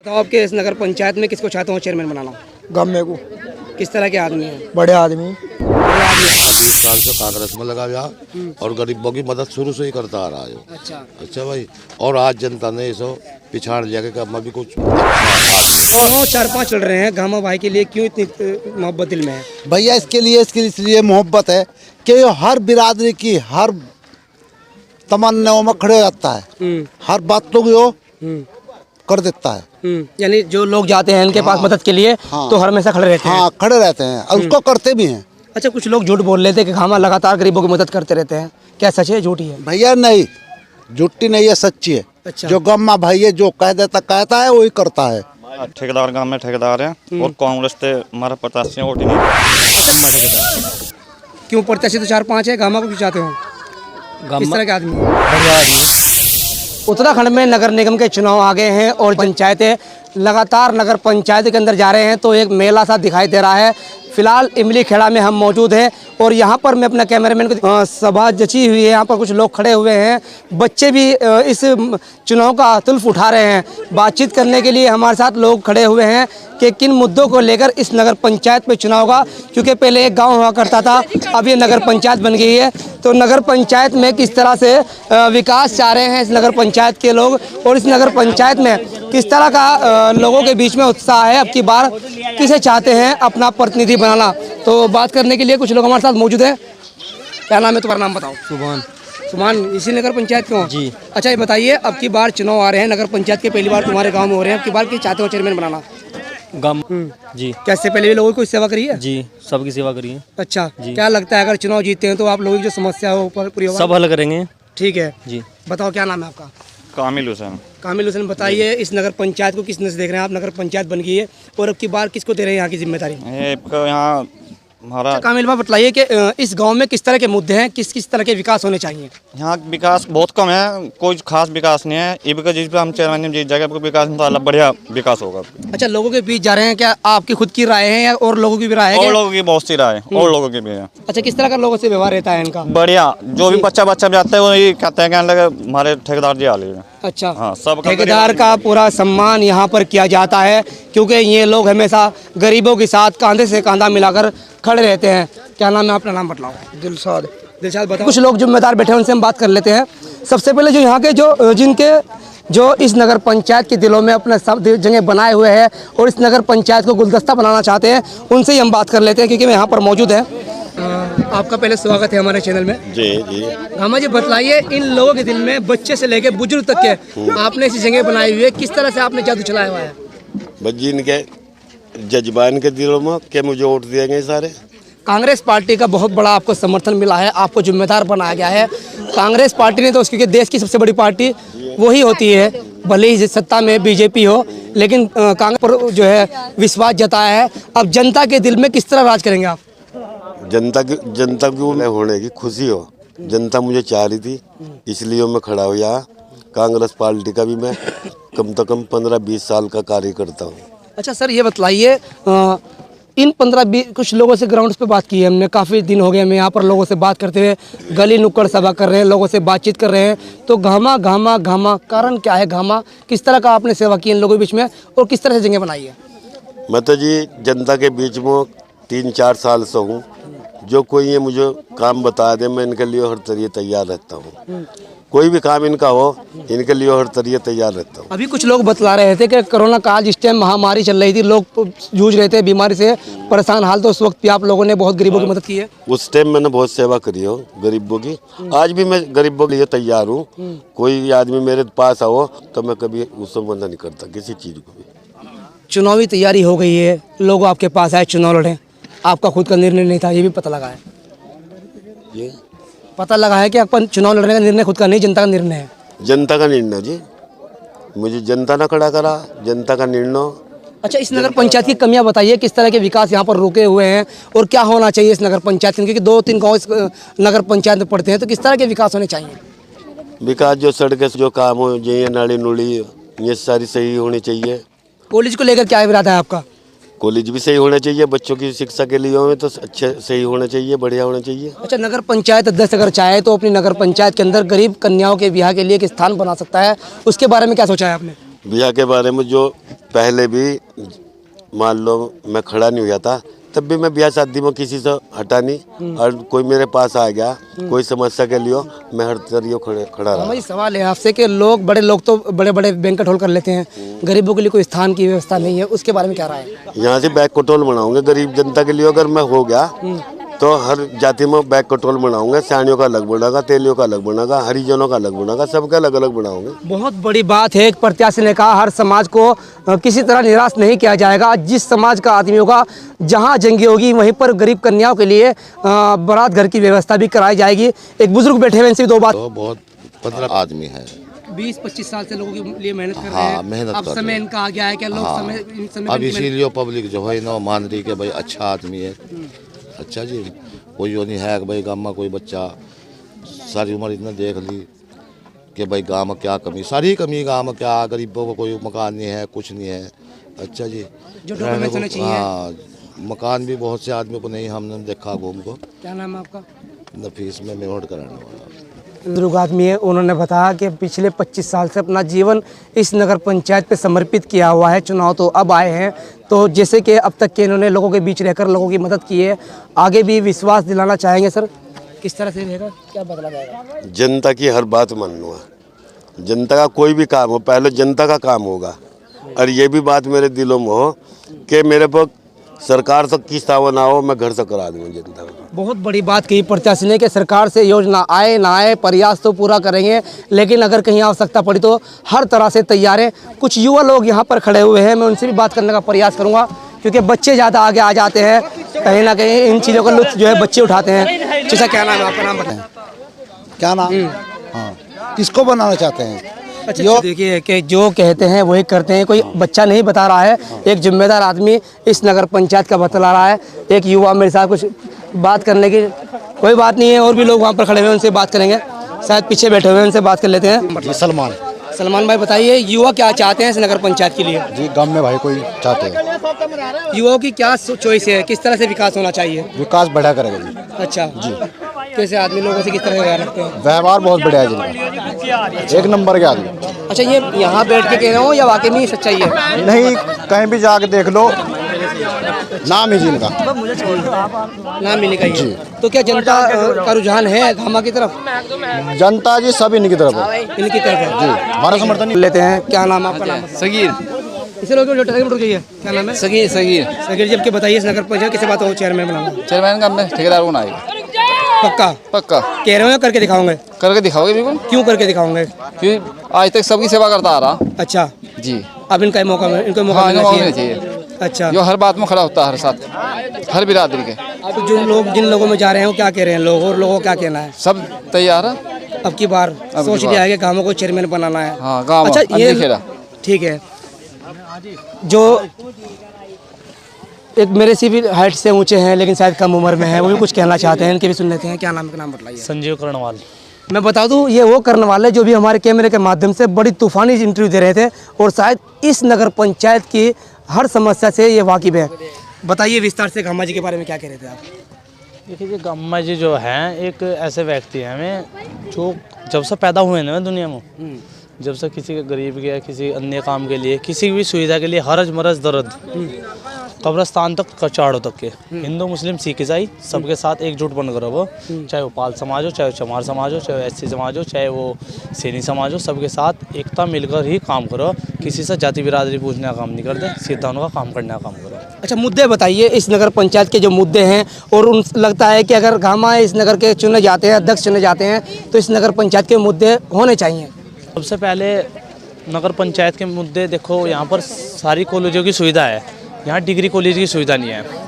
तो आपके इस नगर पंचायत में किसको चाहते हो चेयरमैन बनाना? गम्मे को। किस तरह के आदमी हैं? बड़े आदमी। 20 साल से कांग्रेस में लगा हुआ और गरीबों की मदद शुरू से ही करता आ रहा है। अच्छा भाई, और आज जनता ने इसो पिछाड़ लिया कि अब भी कुछ और 4-5 चल रहे हैं गामा भाई के लिए, क्यों इतनी मोहब्बत दिल में है? भैया इसके लिए इसलिए मोहब्बत है कि ये हर बिरादरी की हर तमन्नाओं में खड़े हो जाता है, हर बातों को कर देता है। यानी जो लोग जाते हैं इनके पास मदद के लिए तो हर हमेशा खड़े रहते हैं। हाँ, खड़े रहते हैं और उसको करते भी हैं। अच्छा, कुछ लोग झूठ बोल लेते हैं कि गामा लगातार गरीबों की मदद करते रहते हैं, क्या सच है झूठी है? भैया नहीं, झूठी नहीं है, सच्ची है। अच्छा। जो गम्मा भाई है जो कह देता कहता है वही करता है। ठेकेदार गांव में ठेकेदार है और कांग्रेस से हमारा प्रत्याशी वोट ही नहीं। क्यों प्रत्याशी तो 4-5 है, गामा को क्यों चाहते हो? किस तरह के आदमी? उत्तराखंड में नगर निगम के चुनाव आ गए हैं और पंचायतें लगातार नगर पंचायत के अंदर जा रहे हैं, तो एक मेला सा दिखाई दे रहा है। फिलहाल इमली खेड़ा में हम मौजूद हैं और यहाँ पर मैं अपना कैमरामैन को सभा जची हुई है, यहाँ पर कुछ लोग खड़े हुए हैं, बच्चे भी इस चुनाव का तुल्फ उठा रहे हैं। बातचीत करने के लिए हमारे साथ लोग खड़े हुए हैं कि किन मुद्दों को लेकर इस नगर पंचायत में चुनाव होगा, क्योंकि पहले एक गांव हुआ करता था, अब ये नगर पंचायत बन गई है। तो नगर पंचायत में किस तरह से विकास चाह रहे हैं इस नगर पंचायत के लोग, और इस नगर पंचायत में किस तरह का लोगों के बीच में उत्साह है, अब की बार किसे चाहते हैं अपना प्रतिनिधि बनाना। तो बात करने के लिए कुछ लोग हमारे साथ मौजूद हैं। क्या नाम है तुम्हारा? नाम बताओ। सुभान, इसी नगर पंचायत क्यों जी? अच्छा, ये बताइए, अब की बार चुनाव आ रहे हैं, नगर पंचायत के पहली बार तुम्हारे गांव में हो रहे हैं, अब की बार किस चाहते हो चेयरमैन बनाना? गांव जी। कैसे पहले भी लोगों की सेवा करी है? जी, सबकी सेवा करिए। अच्छा जी। क्या लगता है अगर चुनाव जीतते हैं तो आप लोगों की जो समस्या हो पूरी होगा? सब हल करेंगे। ठीक है जी। बताओ क्या नाम है आपका? कामिल हुसैन। कामिल हुसैन, बताइए इस नगर पंचायत को किस नजर से देख रहे हैं आप? नगर पंचायत बन गई है और अब की बार किसको दे रहे हैं यहाँ की जिम्मेदारी? यहाँ हमारा कामिल भाई बताइए कि इस गांव में किस तरह के मुद्दे हैं, किस किस तरह के विकास होने चाहिए? यहाँ विकास बहुत कम है, कोई खास विकास नहीं है। इबका जिस पे हम चेयरमैन जीत जाएगा विकास में तो बढ़िया विकास होगा। अच्छा, लोगों के बीच जा रहे हैं, क्या आपकी खुद की राय है या और लोगों की भी राय है? और लोगों की बहुत सी राय है, और लोगों की भी है। अच्छा, किस तरह का लोगों से व्यवहार रहता है इनका? बढ़िया, जो भी बच्चा जाता है वो ये कहते हैं कहने लगे हमारे ठेकेदार जी आ लिए। अच्छा हाँ, सब ठेकेदार का पूरा सम्मान यहाँ पर किया जाता है, क्योंकि ये लोग हमेशा गरीबों के साथ कंधे से कंधा मिलाकर खड़े रहते हैं। क्या नाम है? अपना नाम बतलाओ। दिलशाद। दिलशाद, बताओ। कुछ लोग जिम्मेदार बैठे हैं, उनसे हम बात कर लेते हैं। सबसे पहले जो यहाँ के जो इस नगर पंचायत के दिलों में अपना सब जगह बनाए हुए हैं और इस नगर पंचायत को गुलदस्ता बनाना चाहते हैं, उनसे ही हम बात कर लेते हैं, क्योंकि मैं यहाँ पर मौजूद है। आपका पहले स्वागत है हमारे चैनल में। जी जी। गामा जी, बताइए इन लोगों के दिल में, बच्चे से लेकर बुजुर्ग तक के, आपने ऐसी जगह बनाई हुई है, किस तरह से आपने जादू चलाया हुआ है? बच्ची इनके जज्बान के दिलों में के मुझे वोट दिए गए सारे। कांग्रेस पार्टी का बहुत बड़ा आपको समर्थन मिला है, आपको जिम्मेदार बनाया गया है। कांग्रेस पार्टी ने तो क्योंकि देश की सबसे बड़ी पार्टी वही होती है, भले ही सत्ता में बीजेपी हो, लेकिन कांग्रेस पर जो है विश्वास जताया है। अब जनता के दिल में किस तरह राज करेंगे आप? जनता की होने की खुशी हो, जनता मुझे चाह रही थी, इसलिए मैं खड़ा हो यहाँ। कांग्रेस पार्टी का भी मैं कम से कम 15-20 साल का कार्य करता हूँ। अच्छा सर, ये बताइए, इन 15-20 कुछ लोगों से ग्राउंड पे बात की है हमने, काफ़ी दिन हो गए हमें यहाँ पर लोगों से बात करते हुए, गली नुक्कड़ सभा कर रहे हैं, लोगों से बातचीत कर रहे हैं। तो घामा कारण क्या है? घामा किस तरह का आपने सेवा की इन लोगों के बीच में और किस तरह से जगह बनाई है? मैं तो जी जनता के बीच में 3-4 साल से हूँ। जो कोई ये मुझे काम बता दे, मैं इनके लिए हर तरीके तैयार रहता हूँ। कोई भी काम इनका हो, इनके लिए हर तरीके तैयार रहता हूँ। अभी कुछ लोग बतला रहे थे कि कोरोना काल जिस टाइम महामारी चल रही थी, लोग जूझ रहे थे बीमारी से परेशान हाल, तो उस वक्त भी आप लोगों ने बहुत गरीबों की मदद की है। उस टाइम मैंने बहुत सेवा करी हो गरीबों की, आज भी मैं गरीबों के लिए तैयार हूँ। कोई आदमी मेरे पास आओ तो मैं कभी उससे मना नहीं करता किसी चीज़ को भी। चुनावी तैयारी हो गई है, लोग आपके पास आए चुनाव लड़े, आपका खुद का निर्णय नहीं था, ये भी पता लगा है? ये पता लगा है कि अपन चुनाव लड़ने का निर्णय खुद का नहीं, जनता का निर्णय है। जनता का निर्णय जी, मुझे जनता ने खड़ा करा, जनता का निर्णय। अच्छा, इस नगर पंचायत की कमियां बताइए, किस तरह के विकास यहाँ पर रुके हुए हैं और क्या होना चाहिए इस नगर पंचायत में, क्योंकि 2-3 गाँव इस नगर पंचायत में पड़ते हैं, तो किस तरह के विकास होने चाहिए? विकास जो सड़कें जो काम हो, ये नाली नुड़ी, ये सारी सही होनी चाहिए। कॉलेज को लेकर क्या इरादा है आपका? कॉलेज भी सही होना चाहिए, बच्चों की शिक्षा के लिए हो तो अच्छे सही होना चाहिए, बढ़िया होना चाहिए। अच्छा, नगर पंचायत अध्यक्ष अगर चाहे तो अपनी नगर पंचायत के अंदर गरीब कन्याओं के ब्याह के लिए एक स्थान बना सकता है, उसके बारे में क्या सोचा है आपने? ब्याह के बारे में जो पहले भी मान लो मैं खड़ा नहीं हुआ था, तब भी मैं ब्याह शादी में किसी से हटा नहीं, और कोई मेरे पास आ गया कोई समस्या के लिए, मैं हर तरीके खड़ा रहा। हमारी सवाल है आपसे कि लोग बड़े लोग तो बड़े बड़े बैंकेट हॉल कर लेते हैं, गरीबों के लिए कोई स्थान की व्यवस्था नहीं है, उसके बारे में क्या राय है? यहाँ से बैक कंट्रोल बनाऊंगे गरीब जनता के लिए, अगर मैं हो गया तो हर जाति में बैक कंट्रोल बनाऊंगा। सैनियों का अलग बनेगा, तेलियों का अलग बनेगा, हरिजनों का अलग बनेगा, सबका अलग अलग बनाऊंगे। बहुत बड़ी बात है। एक प्रत्याशी ने कहा हर समाज को किसी तरह निराश नहीं किया जाएगा। जिस समाज का आदमी होगा, जहां जंगी होगी, वहीं पर गरीब कन्याओं के लिए बारात घर की व्यवस्था भी कराई जाएगी। एक बुजुर्ग बैठे हुए, इनसे भी दो बात। तो बहुत 15 आदमी है, 20-25 साल से लोगों के लिए मेहनत कर रहे हाँ, हैं। मेहनत अब कर समय रहे हैं। इनका आ गया है, क्या लोग हाँ। समय अब इसीलिए पब्लिक जो है ना मान रही कि भाई अच्छा आदमी है। अच्छा जी, कोई यो नहीं है कि भाई गाँव में कोई बच्चा सारी उम्र इतना देख ली कि भाई गाँव में क्या कमी, सारी कमी गाँव में क्या, गरीबों को कोई मकान नहीं है, कुछ नहीं है। अच्छा जी, जो डॉक्यूमेंट्स होने चाहिए। हाँ, मकान भी बहुत से आदमियों को नहीं, हमने देखा घूम को। क्या नाम है आपका? नफीस में मेवट कराने वाला बुजुर्ग आदमी है, उन्होंने बताया कि पिछले 25 साल से अपना जीवन इस नगर पंचायत पे समर्पित किया हुआ है। चुनाव तो अब आए हैं, तो जैसे कि अब तक के इन्होंने लोगों के बीच रहकर लोगों की मदद की है, आगे भी विश्वास दिलाना चाहेंगे। सर, किस तरह से रहेगा, क्या बदला जाएगा? जनता की हर बात मानूंगा। जनता का कोई भी काम हो, पहले जनता का काम होगा। और ये भी बात मेरे दिलों में हो कि मेरे पर सरकार से किस्ता ना हो, मैं घर से करा दूंगा जनता को। बहुत बड़ी बात कही प्रत्याशी ने कि सरकार से योजना आए ना आए, प्रयास तो पूरा करेंगे, लेकिन अगर कहीं आवश्यकता पड़ी तो हर तरह से तैयार है। कुछ युवा लोग यहाँ पर खड़े हुए हैं, मैं उनसे भी बात करने का प्रयास करूँगा, क्योंकि बच्चे ज़्यादा आगे आ जाते हैं, कहीं ना कहीं इन चीज़ों का लुत्फ जो है बच्चे उठाते हैं। चाचा, क्या नाम है आपका? नाम बताएं। क्या नाम? हाँ, किसको बनाना चाहते हैं? अच्छा, देखिए कि जो कहते हैं वही करते हैं। कोई बच्चा नहीं बता रहा है, एक जिम्मेदार आदमी इस नगर पंचायत का बतला रहा है। एक युवा मेरे साथ कुछ बात करने की, कोई बात नहीं है, और भी लोग वहाँ पर खड़े हुए हैं, उनसे बात करेंगे। शायद पीछे बैठे हुए हैं, उनसे बात कर लेते हैं। जी, सलमान सलमान भाई, बताइए युवा क्या चाहते हैं इस नगर पंचायत के लिए? जी, गांव में भाई कोई चाहते हैं, युवाओं की क्या चॉइस है, किस तरह से विकास होना चाहिए? विकास बढ़ा करेगा जी। अच्छा जी, कैसे आदमी लोगों से किस तरह व्यवहार रखते हैं? व्यवहार बहुत बढ़िया है जिनका, एक नंबर के आदमी। अच्छा, ये यहाँ बैठ के कह रहे हो या वाकई में सच्चाई है? नहीं, कहीं भी जाके देख लो, नाम ही जिनका नाम मिलने का ही है। तो क्या जनता का रुझान है धामा की तरफ? जनता जी सब इनकी तरफ है, इनकी तरफ है जी, हमारा समर्थन लेते हैं। क्या नाम है आपका? नाम सगीर इसे लोग जो टैक्स रुक जाइए, क्या नाम है? सगीर सगीर सगीर, जब के बताइए इस नगर पंचायत किसे बात हो, चेयरमैन बनाऊंगा? चेयरमैन का मैं ठेकेदार को आएगा पक्का पक्का कह रहे हो या करके दिखाओगे? करके दिखाओगे बिल्कुल, क्यों करके दिखाओगे? क्योंकि आज तक सबकी सेवा करता आ रहा। अच्छा, जी अब इनका मौका इनको मौका हाँ, मिलना इनको चाहिए। चाहिए। अच्छा, जो हर बात में खड़ा होता है, हर साथ, हर बिरादरी के। तो जो लोग जिन लोगों में जा रहे हैं वो क्या कह रहे हैं लोग, और लोगों को क्या कहना है? सब तैयार है। अब की बार सोच लिया है कि गाँवों को चेयरमैन बनाना है। हाँ, गाँव अच्छा, ये खेड़ा ठीक है। जो एक मेरे से भी हाइट से ऊंचे हैं लेकिन शायद कम उम्र में हैं, वो भी कुछ कहना चाहते हैं, इनके भी सुन लेते हैं। क्या नाम, का नाम बताइए? संजीव कर्णवाल। मैं बता दूं, ये वो करने वाले जो भी हमारे कैमरे के माध्यम से बड़ी तूफानी इंटरव्यू दे रहे थे, और शायद इस नगर पंचायत की हर समस्या से ये वाकिफ है। बताइए विस्तार से गामा जी के बारे में क्या कह रहे थे आप? देखिए जी, गामा जी जो हैं एक ऐसे व्यक्ति हैं हमें जो जब से पैदा हुए ना दुनिया में, जब से किसी के गरीब के, किसी अन्य काम के लिए, किसी भी सुविधा के लिए, हरज मरज दर्द, कब्रस्तान तक, कचाड़ों तक के, हिंदू मुस्लिम सिख ईसाई सबके साथ एकजुट बनकर वो, चाहे वो पाल समाज हो, चाहे वो चमार समाज हो, चाहे वो एससी समाज हो, चाहे वो सैनी समाज हो, सबके साथ एकता मिलकर ही काम करो। किसी से जाति बिरादरी पूछने का काम नहीं करते, सीधा उनका काम करने का काम करो। अच्छा, मुद्दे बताइए इस नगर पंचायत के जो मुद्दे हैं, और उन लगता है कि अगर गामा इस नगर के चुने जाते हैं, अध्यक्ष चुने जाते हैं, तो इस नगर पंचायत के मुद्दे होने चाहिए। सबसे पहले नगर पंचायत के मुद्दे देखो, यहाँ पर सारी कॉलेजों की सुविधा है, यहाँ डिग्री कॉलेज की सुविधा नहीं है।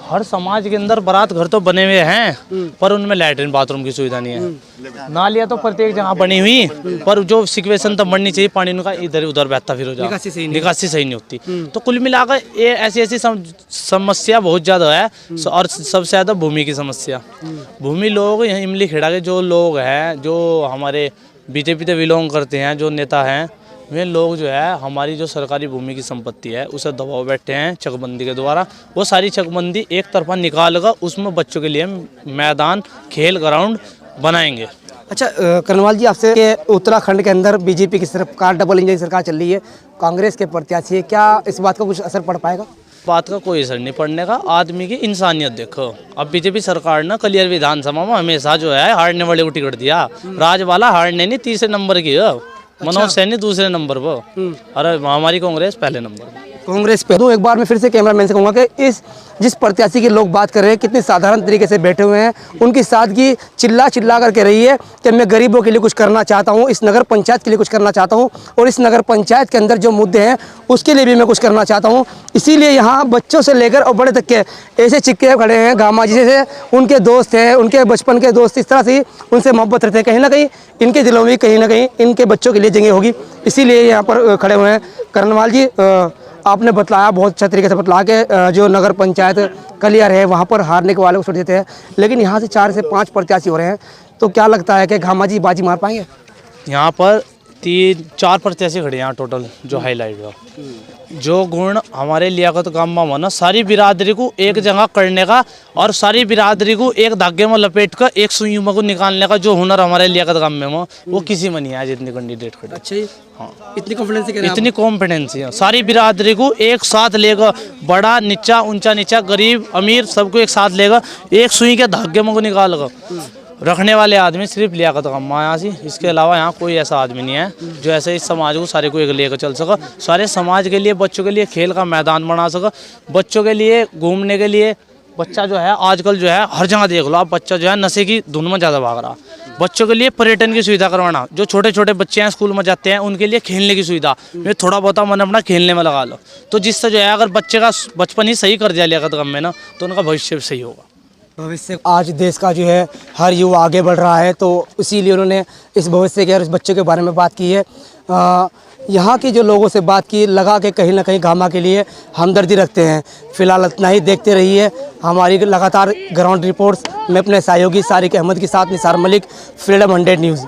हर समाज के अंदर बारात घर तो बने हुए हैं, पर उनमें लैट्रिन बाथरूम की सुविधा नहीं है। नालियाँ तो प्रत्येक जगह बनी हुई, पर जो सिक्वेशन तो बननी चाहिए, पानी उनका इधर उधर बहता फिर हो जाए, निकासी सही नहीं होती। तो कुल मिलाकर ये ऐसी ऐसी समस्या बहुत ज़्यादा है। और सबसे ज़्यादा भूमि की समस्या। भूमि लोग यहाँ इमली खेड़ा के जो लोग हैं, जो हमारे बीजेपी से बिलोंग करते हैं, जो नेता हैं, वे लोग जो है हमारी जो सरकारी भूमि की संपत्ति है उसे दबाव बैठे हैं चकबंदी के द्वारा। वो सारी चकबंदी एक तरफा निकाल कर उसमें बच्चों के लिए मैदान, खेल ग्राउंड बनाएंगे। अच्छा कर्नवाल जी, आपसे कि उत्तराखंड के अंदर बीजेपी की सरकार, डबल इंजन सरकार चल रही है, कांग्रेस के प्रत्याशी है, क्या इस बात का कुछ असर पड़ पाएगा? बात का कोई असर नहीं पड़ने का। आदमी की इंसानियत देखो। अब बीजेपी सरकार ने कलियर विधानसभा में हमेशा जो है हारने वाले को टिकट दिया। राजवाला हारने नहीं, तीसरे नंबर की है। मनोज सैनी दूसरे नंबर पर, अरे हमारी कांग्रेस पहले नंबर पर। कांग्रेस पे एक बार मैं फिर से कैमरामैन से कहूँगा कि इस जिस प्रत्याशी के लोग बात कर रहे हैं, कितने साधारण तरीके से बैठे हुए हैं, उनकी सादगी चिल्ला चिल्ला करके रही है कि मैं गरीबों के लिए कुछ करना चाहता हूँ, इस नगर पंचायत के लिए कुछ करना चाहता हूँ, और इस नगर पंचायत के अंदर जो मुद्दे हैं उसके लिए भी मैं कुछ करना चाहता हूँ। इसीलिए यहाँ बच्चों से लेकर और बड़े तक के ऐसे चिक्के खड़े हैं, गामा जी जैसे उनके दोस्त हैं, उनके बचपन के दोस्त, इस तरह से उनसे मोहब्बत रहते हैं। कहीं ना कहीं इनके दिलों में कहीं ना कहीं इनके बच्चों के लिए जगह होगी, इसीलिए यहाँ पर खड़े हुए हैं। कर्नवाल जी, आपने बतलाया, बहुत अच्छा तरीके से बतलाया कि जो नगर पंचायत कलियर है वहाँ पर हारने के वाले को छोड़ देते हैं, लेकिन यहाँ से 4 से 5 प्रत्याशी हो रहे हैं, तो क्या लगता है कि घामा जी बाजी मार पाएंगे? यहाँ पर 3-4 प्रत्याशी खड़े हैं यहाँ टोटल, जो हाईलाइट हुआ। जो गुण हमारे लियाकत गामा में ना, सारी बिरादरी को एक जगह करने का और सारी बिरादरी को एक धागे में लपेट कर एक सुई में को निकालने का जो हुनर हमारे लियाकत गामे में, वो किसी में नहीं है जितने कैंडिडेट खड़े। अच्छा जी, हाँ, इतनी कॉन्फिडेंस है, इतनी कॉम्पिटेंसी है। सारी बिरादरी को एक साथ लेगा, बड़ा नीचा, ऊंचा नीचा, गरीब अमीर, सबको एक साथ लेगा, एक सुई के धागे में को निकाल कर रखने वाले आदमी सिर्फ लियाकत गामा यहाँ से। इसके अलावा यहाँ कोई ऐसा आदमी नहीं है जो ऐसे इस समाज को सारे को एक लेकर चल सका। सारे समाज के लिए, बच्चों के लिए खेल का मैदान बना सका, बच्चों के लिए घूमने के लिए। बच्चा जो है आजकल जो है हर जगह देख लो आप, बच्चा जो है नशे की धुन में ज़्यादा भाग रहा। बच्चों के लिए पर्यटन की सुविधा करवाना, जो छोटे छोटे बच्चे हैं स्कूल में जाते हैं उनके लिए खेलने की सुविधा, में थोड़ा बहुत मन अपना खेलने में लगा लो, तो जिससे जो है अगर बच्चे का बचपन ही सही कर दिया लियाकत गाम में ना, तो उनका भविष्य भी सही होगा। भविष्य आज देश का जो है हर युवा आगे बढ़ रहा है, तो इसीलिए उन्होंने इस भविष्य के और इस बच्चे के बारे में बात की है। यहाँ के जो लोगों से बात की, लगा के कहीं ना कहीं घामा के लिए हमदर्दी रखते हैं। फिलहाल इतना ही, देखते रहिए हमारी लगातार ग्राउंड रिपोर्ट्स। मैं अपने सहयोगी सारिक अहमद के साथ निसार मलिक, फ्रीडम 100 न्यूज़।